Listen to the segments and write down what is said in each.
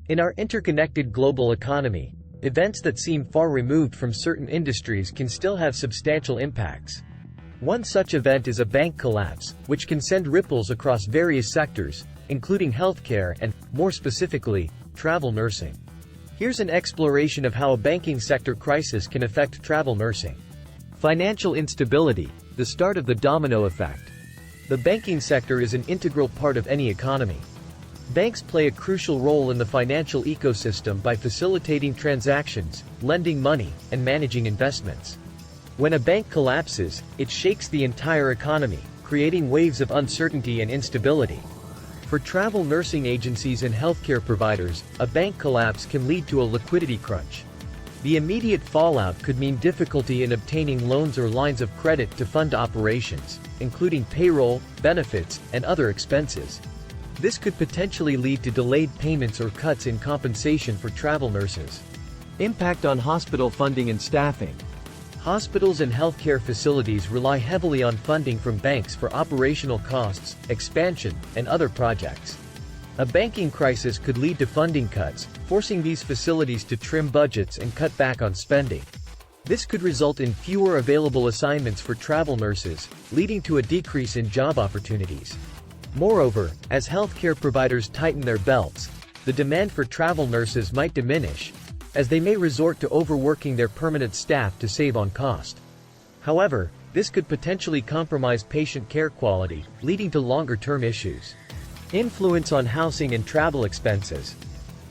In our interconnected global economy, events that seem far removed from certain industries can still have substantial impacts. One such event is a bank collapse, which can send ripples across various sectors, including healthcare and, more specifically, travel nursing. Here's an exploration of how a banking sector crisis can affect travel nursing. Financial instability, the start of the domino effect. The banking sector is an integral part of any economy. Banks play a crucial role in the financial ecosystem by facilitating transactions, lending money, and managing investments. When a bank collapses, it shakes the entire economy, creating waves of uncertainty and instability. For travel nursing agencies and healthcare providers, a bank collapse can lead to a liquidity crunch. The immediate fallout could mean difficulty in obtaining loans or lines of credit to fund operations, including payroll, benefits, and other expenses. This could potentially lead to delayed payments or cuts in compensation for travel nurses. Impact on hospital funding and staffing. Hospitals and healthcare facilities rely heavily on funding from banks for operational costs, expansion, and other projects. A banking crisis could lead to funding cuts, forcing these facilities to trim budgets and cut back on spending. This could result in fewer available assignments for travel nurses, leading to a decrease in job opportunities. Moreover, as healthcare providers tighten their belts, the demand for travel nurses might diminish, as they may resort to overworking their permanent staff to save on cost. However, this could potentially compromise patient care quality, leading to longer-term issues. Influence on housing and travel expenses.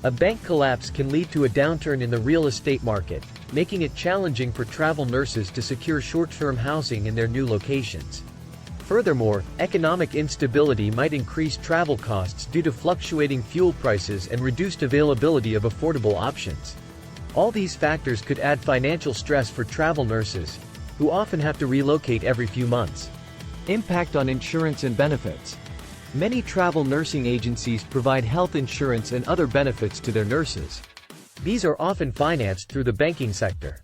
A bank collapse can lead to a downturn in the real estate market, making it challenging for travel nurses to secure short-term housing in their new locations. Furthermore, economic instability might increase travel costs due to fluctuating fuel prices and reduced availability of affordable options. All these factors could add financial stress for travel nurses, who often have to relocate every few months. Impact on insurance and benefits. Many travel nursing agencies provide health insurance and other benefits to their nurses. These are often financed through the banking sector.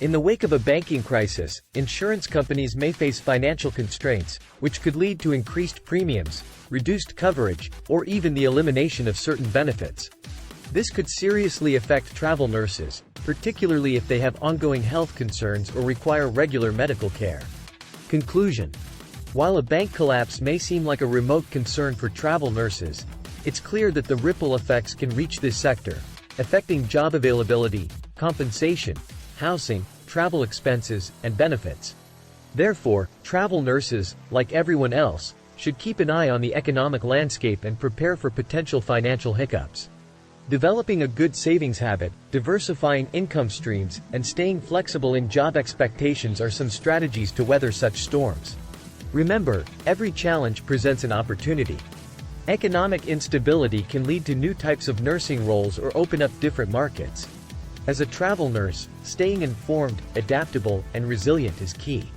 In the wake of a banking crisis, insurance companies may face financial constraints, which could lead to increased premiums, reduced coverage, or even the elimination of certain benefits. This could seriously affect travel nurses, particularly if they have ongoing health concerns or require regular medical care. Conclusion. While a bank collapse may seem like a remote concern for travel nurses, it's clear that the ripple effects can reach this sector, affecting job availability, compensation, housing, travel expenses, and benefits. Therefore, travel nurses, like everyone else, should keep an eye on the economic landscape and prepare for potential financial hiccups. Developing a good savings habit, diversifying income streams, and staying flexible in job expectations are some strategies to weather such storms. Remember, every challenge presents an opportunity. Economic instability can lead to new types of nursing roles or open up different markets. As a travel nurse, staying informed, adaptable, and resilient is key.